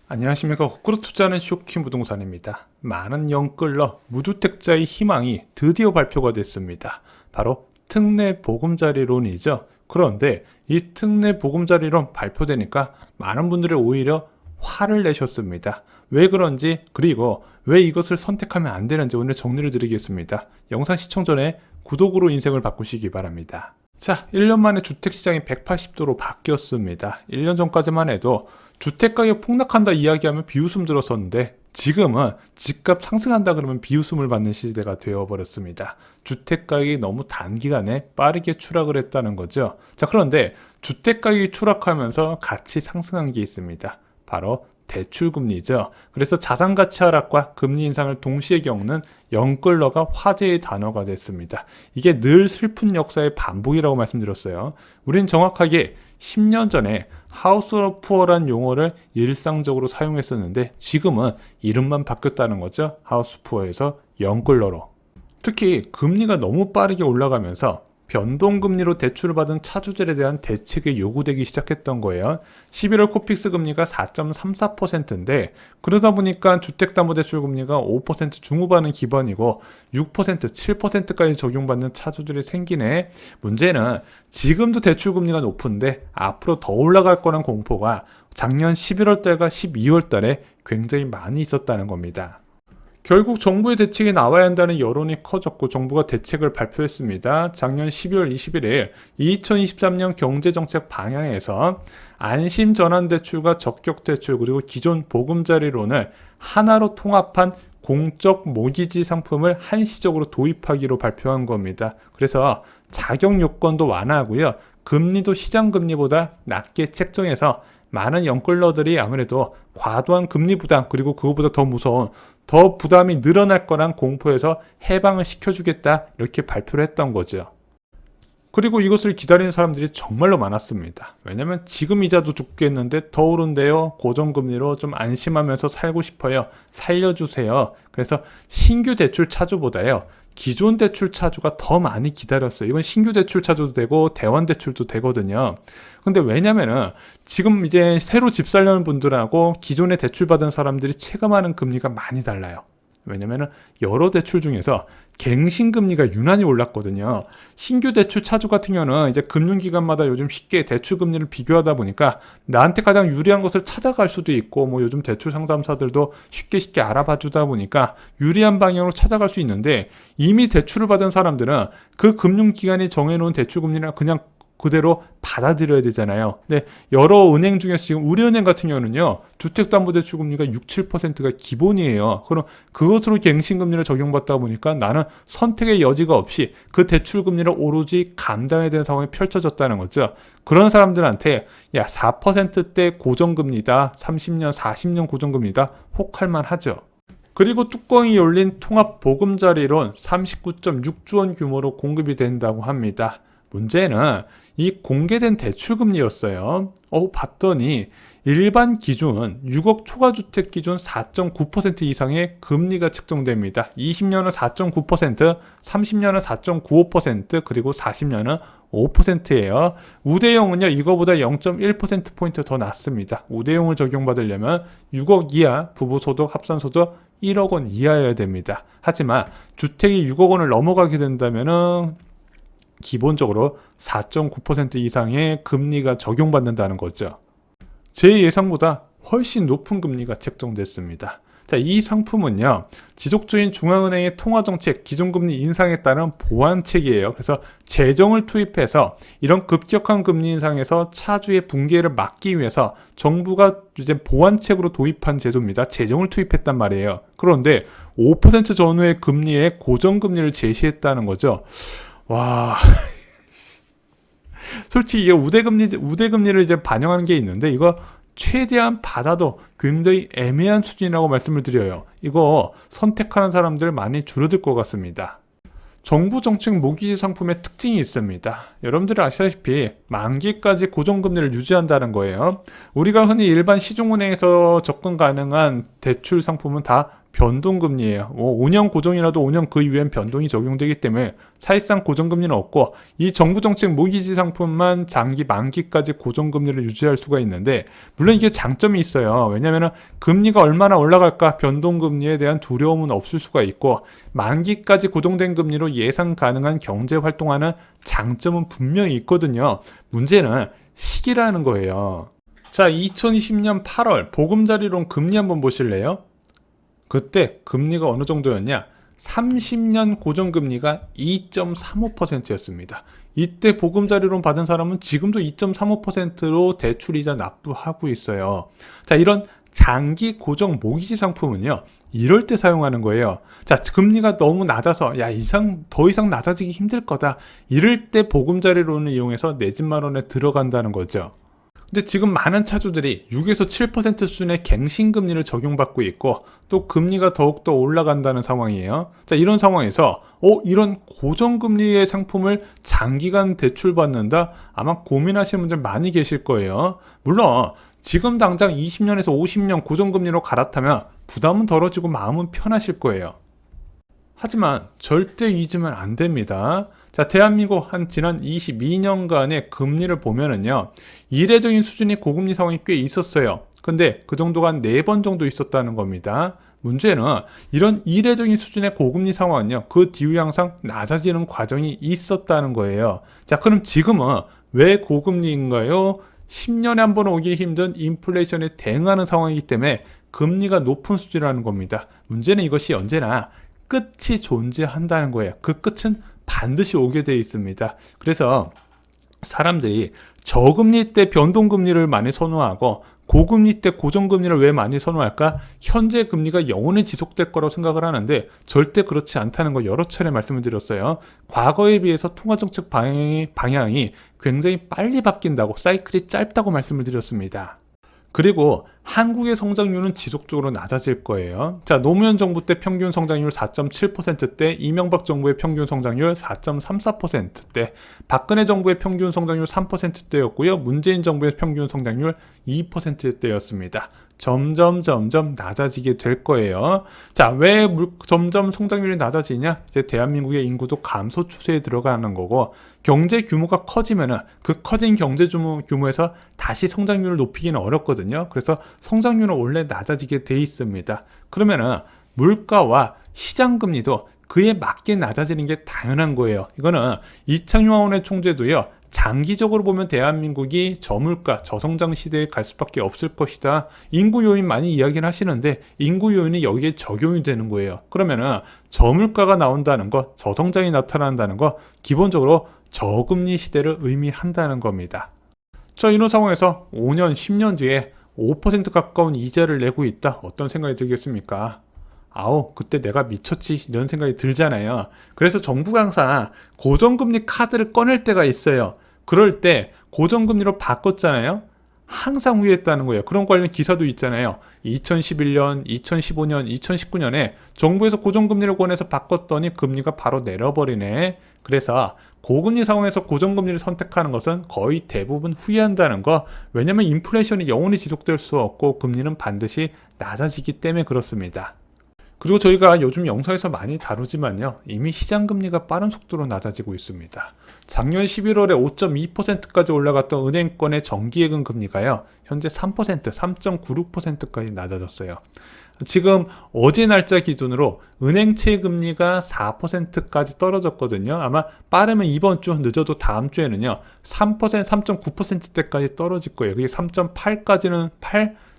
안녕하십니까. 거꾸로 투자하는 쇼킹 부동산입니다. 많은 영끌러 무주택자의 희망이 드디어 발표가 됐습니다. 바로 특례 보금자리론이죠. 그런데 이 특례 보금자리론 발표되니까 많은 분들이 오히려 화를 내셨습니다. 왜 그런지, 그리고 왜 이것을 선택하면 안 되는지 오늘 정리를 드리겠습니다. 영상 시청 전에 구독으로 인생을 바꾸시기 바랍니다. 자, 1년 만에 주택시장이 180도로 바뀌었습니다. 1년 전까지만 해도 주택가격 폭락한다 이야기하면 비웃음 들었었는데 지금은 집값 상승한다 그러면 비웃음을 받는 시대가 되어버렸습니다. 주택가격이 너무 단기간에 빠르게 추락을 했다는 거죠. 자, 그런데 주택가격이 추락하면서 같이 상승한 게 있습니다. 바로 대출금리죠. 그래서 자산가치 하락과 금리 인상을 동시에 겪는 영끌러가 화제의 단어가 됐습니다. 이게 늘 슬픈 역사의 반복이라고 말씀드렸어요. 우린 정확하게 10년 전에 하우스 오브 푸어란 용어를 일상적으로 사용했었는데 지금은 이름만 바뀌었다는 거죠. 하우스 푸어에서 영끌러로. 특히 금리가 너무 빠르게 올라가면서 변동금리로 대출을 받은 차주들에 대한 대책이 요구되기 시작했던 거예요. 11월 코픽스 금리가 4.34%인데 그러다 보니까 주택담보대출 금리가 5% 중후반은 기본이고 6%, 7%까지 적용받는 차주들이 생기네. 문제는 지금도 대출금리가 높은데 앞으로 더 올라갈 거란 공포가 작년 11월 달과 12월 달에 굉장히 많이 있었다는 겁니다. 결국 정부의 대책이 나와야 한다는 여론이 커졌고 정부가 대책을 발표했습니다. 작년 12월 21일 2023년 경제정책 방향에서 안심전환대출과 적격대출 그리고 기존 보금자리론을 하나로 통합한 공적 모기지 상품을 한시적으로 도입하기로 발표한 겁니다. 그래서 자격 요건도 완화하고요. 금리도 시장금리보다 낮게 책정해서 많은 영끌러들이 아무래도 과도한 금리 부담 그리고 그것보다 더 무서운 더 부담이 늘어날 거란 공포에서 해방을 시켜주겠다 이렇게 발표를 했던 거죠. 그리고 이것을 기다리는 사람들이 정말로 많았습니다. 왜냐면 지금 이자도 죽겠는데 더 오른대요. 고정금리로 좀 안심하면서 살고 싶어요. 살려주세요. 그래서 신규 대출 차주보다요. 기존 대출 차주가 더 많이 기다렸어요. 이건 신규 대출 차주도 되고 대환 대출도 되거든요. 근데 왜냐면은 지금 이제 새로 집 살려는 분들하고 기존에 대출 받은 사람들이 체감하는 금리가 많이 달라요. 왜냐면은 여러 대출 중에서 갱신금리가 유난히 올랐거든요. 신규 대출 차주 같은 경우는 이제 금융기관마다 요즘 쉽게 대출 금리를 비교하다 보니까 나한테 가장 유리한 것을 찾아갈 수도 있고 뭐 요즘 대출 상담사들도 쉽게 알아봐 주다 보니까 유리한 방향으로 찾아갈 수 있는데 이미 대출을 받은 사람들은 그 금융기관이 정해놓은 대출 금리를 그냥 그대로 받아들여야 되잖아요. 근데 여러 은행 중에서 지금 우리은행 같은 경우는요. 주택담보대출 금리가 6, 7%가 기본이에요. 그럼 그것으로 갱신금리를 적용받다 보니까 나는 선택의 여지가 없이 그 대출 금리를 오로지 감당해야 되는 상황이 펼쳐졌다는 거죠. 그런 사람들한테 야 4%대 고정금리다. 30년, 40년 고정금리다. 혹할만 하죠. 그리고 뚜껑이 열린 통합보금자리론 39.6조 원 규모로 공급이 된다고 합니다. 문제는 이 공개된 대출금리였어요. 봤더니 일반 기준 6억 초과주택 기준 4.9% 이상의 금리가 책정됩니다. 20년은 4.9%, 30년은 4.95%, 그리고 40년은 5%예요. 우대형은요, 이거보다 0.1%포인트 더 낮습니다. 우대형을 적용받으려면 6억 이하 부부소득 합산소득 1억 원 이하여야 됩니다. 하지만 주택이 6억 원을 넘어가게 된다면은 기본적으로 4.9% 이상의 금리가 적용받는다는 거죠. 제 예상보다 훨씬 높은 금리가 책정됐습니다. 자, 이 상품은요, 지속적인 중앙은행의 통화정책, 기존금리 인상에 따른 보완책이에요. 그래서 재정을 투입해서 이런 급격한 금리 인상에서 차주의 붕괴를 막기 위해서 정부가 이제 보완책으로 도입한 제도입니다. 재정을 투입했단 말이에요. 그런데 5% 전후의 금리에 고정금리를 제시했다는 거죠. 와, 솔직히 이게 우대금리를 이제 반영하는 게 있는데 이거 최대한 받아도 굉장히 애매한 수준이라고 말씀을 드려요. 이거 선택하는 사람들 많이 줄어들 것 같습니다. 정부 정책 모기지 상품의 특징이 있습니다. 여러분들이 아시다시피 만기까지 고정금리를 유지한다는 거예요. 우리가 흔히 일반 시중은행에서 접근 가능한 대출 상품은 다 변동금리예요. 5년 고정이라도 5년 그 이후엔 변동이 적용되기 때문에 사실상 고정금리는 없고, 이 정부 정책 모기지 상품만 장기 만기까지 고정금리를 유지할 수가 있는데, 물론 이게 장점이 있어요. 왜냐하면 금리가 얼마나 올라갈까 변동금리에 대한 두려움은 없을 수가 있고, 만기까지 고정된 금리로 예상 가능한 경제 활동하는 장점은 분명히 있거든요. 문제는 시기라는 거예요. 자, 2020년 8월 보금자리론 금리 한번 보실래요? 그때 금리가 어느 정도였냐? 30년 고정금리가 2.35%였습니다. 이때 보금자리론 받은 사람은 지금도 2.35%로 대출이자 납부하고 있어요. 자, 이런 장기 고정 모기지 상품은요, 이럴 때 사용하는 거예요. 자, 금리가 너무 낮아서 더 이상 낮아지기 힘들 거다, 이럴 때 보금자리론을 이용해서 내 집 마련에 들어간다는 거죠. 근데 지금 많은 차주들이 6에서 7% 수준의 갱신금리를 적용받고 있고, 또 금리가 더욱더 올라간다는 상황이에요. 자, 이런 상황에서 이런 고정금리의 상품을 장기간 대출받는다? 아마 고민하시는 분들 많이 계실 거예요. 물론 지금 당장 20년에서 50년 고정금리로 갈아타면 부담은 덜어지고 마음은 편하실 거예요. 하지만 절대 잊으면 안 됩니다. 자, 대한민국 지난 22년간의 금리를 보면은요, 이례적인 수준의 고금리 상황이 꽤 있었어요. 근데 그 정도가 한 4번 정도 있었다는 겁니다. 문제는 이런 이례적인 수준의 고금리 상황은요, 그 뒤에 항상 낮아지는 과정이 있었다는 거예요. 자, 그럼 지금은 왜 고금리인가요? 10년에 한 번 오기 힘든 인플레이션에 대응하는 상황이기 때문에 금리가 높은 수준이라는 겁니다. 문제는 이것이 언제나 끝이 존재한다는 거예요. 그 끝은 반드시 오게 되어 있습니다. 그래서 사람들이 저금리 때 변동금리를 많이 선호하고 고금리 때 고정금리를 왜 많이 선호할까? 현재 금리가 영원히 지속될 거라고 생각을 하는데 절대 그렇지 않다는 거 여러 차례 말씀을 드렸어요. 과거에 비해서 통화정책 방향이 굉장히 빨리 바뀐다고, 사이클이 짧다고 말씀을 드렸습니다. 그리고 한국의 성장률은 지속적으로 낮아질 거예요. 자, 노무현 정부 때 평균 성장률 4.7%대, 이명박 정부의 평균 성장률 4.34%대, 박근혜 정부의 평균 성장률 3%대였고요. 문재인 정부의 평균 성장률 2%대였습니다. 점점 낮아지게 될 거예요. 자, 왜 점점 성장률이 낮아지냐? 이제 대한민국의 인구도 감소 추세에 들어가는 거고, 경제 규모가 커지면은 그 커진 경제 규모에서 다시 성장률을 높이기는 어렵거든요. 그래서 성장률은 원래 낮아지게 돼 있습니다. 그러면은 물가와 시장 금리도 그에 맞게 낮아지는 게 당연한 거예요. 이거는 이창용의 총재도요, 장기적으로 보면 대한민국이 저물가, 저성장 시대에 갈 수밖에 없을 것이다, 인구 요인 많이 이야기는 하시는데 인구 요인이 여기에 적용이 되는 거예요. 그러면은 저물가가 나온다는 거, 저성장이 나타난다는 거, 기본적으로 저금리 시대를 의미한다는 겁니다. 자, 이런 상황에서 5년, 10년 뒤에 5% 가까운 이자를 내고 있다, 어떤 생각이 들겠습니까? 그때 내가 미쳤지, 이런 생각이 들잖아요. 그래서 정부가 항상 고정금리 카드를 꺼낼 때가 있어요. 그럴 때 고정금리로 바꿨잖아요. 항상 후회했다는 거예요. 그런 관련 기사도 있잖아요. 2011년, 2015년, 2019년에 정부에서 고정금리를 권해서 바꿨더니 금리가 바로 내려버리네. 그래서 고금리 상황에서 고정금리를 선택하는 것은 거의 대부분 후회한다는 거. 왜냐면 인플레이션이 영원히 지속될 수 없고 금리는 반드시 낮아지기 때문에 그렇습니다. 그리고 저희가 요즘 영상에서 많이 다루지만요, 이미 시장금리가 빠른 속도로 낮아지고 있습니다. 작년 11월에 5.2%까지 올라갔던 은행권의 정기예금 금리가요, 현재 3%, 3.96%까지 낮아졌어요. 지금 어제 날짜 기준으로 은행채 금리가 4%까지 떨어졌거든요. 아마 빠르면 이번 주, 늦어도 다음 주에는요 3%, 3.9%대까지 떨어질 거예요. 그게 3.8까지는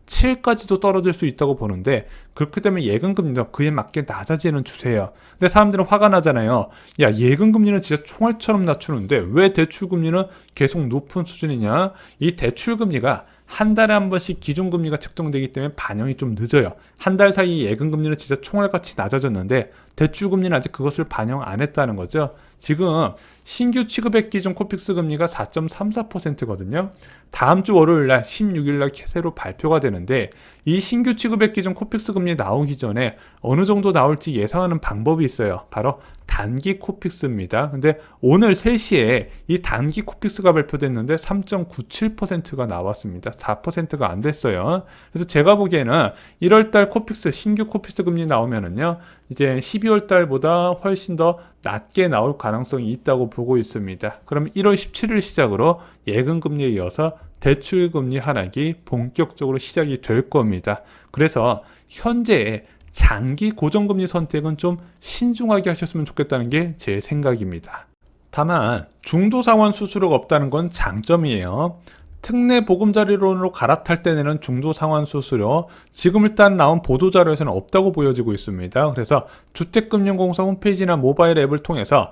7까지도 떨어질 수 있다고 보는데, 그렇게 되면 예금금리도 그에 맞게 낮아지는 추세예요. 근데 사람들은 화가 나잖아요. 야, 예금금리는 진짜 총알처럼 낮추는데 왜 대출금리는 계속 높은 수준이냐? 이 대출금리가 한 달에 한 번씩 기준금리가 책정되기 때문에 반영이 좀 늦어요. 한 달 사이 예금금리는 진짜 총알같이 낮아졌는데 대출금리는 아직 그것을 반영 안 했다는 거죠. 지금 신규 취급액 기준 코픽스 금리가 4.34%거든요. 다음 주 월요일 날 16일 날 새로 발표가 되는데 이 신규 취급액 기준 코픽스 금리 나오기 전에 어느 정도 나올지 예상하는 방법이 있어요. 바로 단기 코픽스입니다. 근데 오늘 3시에 이 단기 코픽스가 발표됐는데 3.97%가 나왔습니다. 4%가 안 됐어요. 그래서 제가 보기에는 1월달 코픽스 신규 코픽스 금리 나오면은요 이제 12월 달보다 훨씬 더 낮게 나올 가능성이 있다고 보고 있습니다. 그럼 1월 17일 시작으로 예금 금리에 이어서 대출 금리 하락이 본격적으로 시작이 될 겁니다. 그래서 현재 장기 고정금리 선택은 좀 신중하게 하셨으면 좋겠다는 게 제 생각입니다. 다만 중도상환 수수료가 없다는 건 장점이에요. 특례 보금자리론으로 갈아탈 때 내는 중도상환 수수료, 지금 일단 나온 보도자료에서는 없다고 보여지고 있습니다. 그래서 주택금융공사 홈페이지나 모바일 앱을 통해서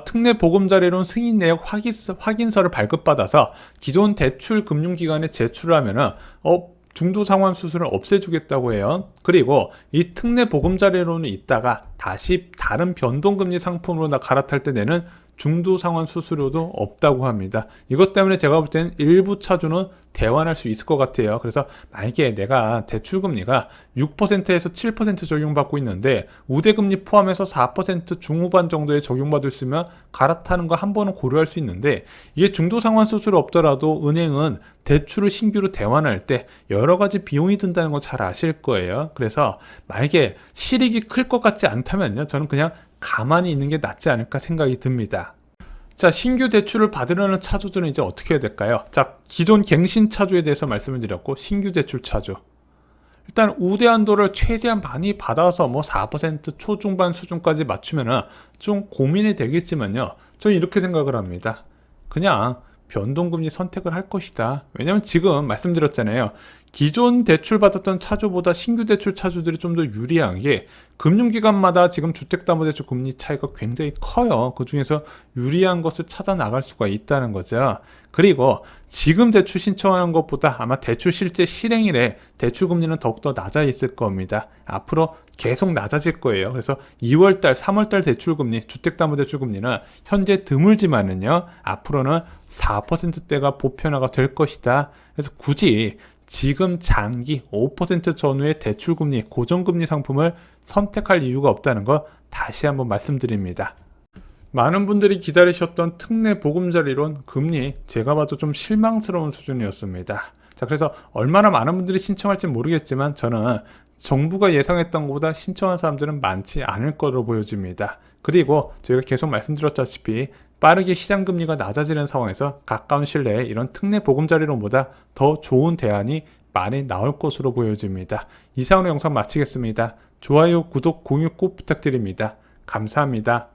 특례 보금자리론 승인 내역 확인서를 발급받아서 기존 대출 금융기관에 제출을 하면은 중도상환 수수료를 없애주겠다고 해요. 그리고 이 특례 보금자리론이 있다가 다시 다른 변동금리 상품으로 갈아탈 때 내는 중도상환 수수료도 없다고 합니다. 이것 때문에 제가 볼 때는 일부 차주는 대환할 수 있을 것 같아요. 그래서 만약에 내가 대출금리가 6%에서 7% 적용받고 있는데 우대금리 포함해서 4% 중후반 정도에 적용받을 수 있으면 갈아타는 거 한 번은 고려할 수 있는데 이게 중도상환 수수료 없더라도 은행은 대출을 신규로 대환할 때 여러 가지 비용이 든다는 거 잘 아실 거예요. 그래서 만약에 실익이 클 것 같지 않다면요, 저는 그냥 가만히 있는 게 낫지 않을까 생각이 듭니다. 자, 신규 대출을 받으려는 차주들은 이제 어떻게 해야 될까요? 자, 기존 갱신 차주에 대해서 말씀을 드렸고, 신규 대출 차주. 일단 우대 한도를 최대한 많이 받아서 4% 초중반 수준까지 맞추면은 좀 고민이 되겠지만요. 저는 이렇게 생각을 합니다. 그냥 변동금리 선택을 할 것이다. 왜냐면 지금 말씀드렸잖아요. 기존 대출 받았던 차주보다 신규 대출 차주들이 좀 더 유리한 게 금융기관마다 지금 주택담보대출 금리 차이가 굉장히 커요. 그 중에서 유리한 것을 찾아 나갈 수가 있다는 거죠. 그리고 지금 대출 신청하는 것보다 아마 대출 실제 실행일에 대출 금리는 더욱더 낮아 있을 겁니다. 앞으로 계속 낮아질 거예요. 그래서 2월달, 3월달 대출 금리, 주택담보대출 금리는 현재 드물지만은요, 앞으로는 4%대가 보편화가 될 것이다. 그래서 굳이 지금 장기 5% 전후의 대출금리, 고정금리 상품을 선택할 이유가 없다는 거 다시 한번 말씀드립니다. 많은 분들이 기다리셨던 특례 보금자리론 금리, 제가 봐도 좀 실망스러운 수준이었습니다. 자, 그래서 얼마나 많은 분들이 신청할지 모르겠지만 저는 정부가 예상했던 것보다 신청한 사람들은 많지 않을 거로 보여집니다. 그리고 저희가 계속 말씀드렸다시피 빠르게 시장금리가 낮아지는 상황에서 가까운 실내에 이런 특례 보금자리론보다 더 좋은 대안이 많이 나올 것으로 보여집니다. 이상으로 영상 마치겠습니다. 좋아요, 구독, 공유 꼭 부탁드립니다. 감사합니다.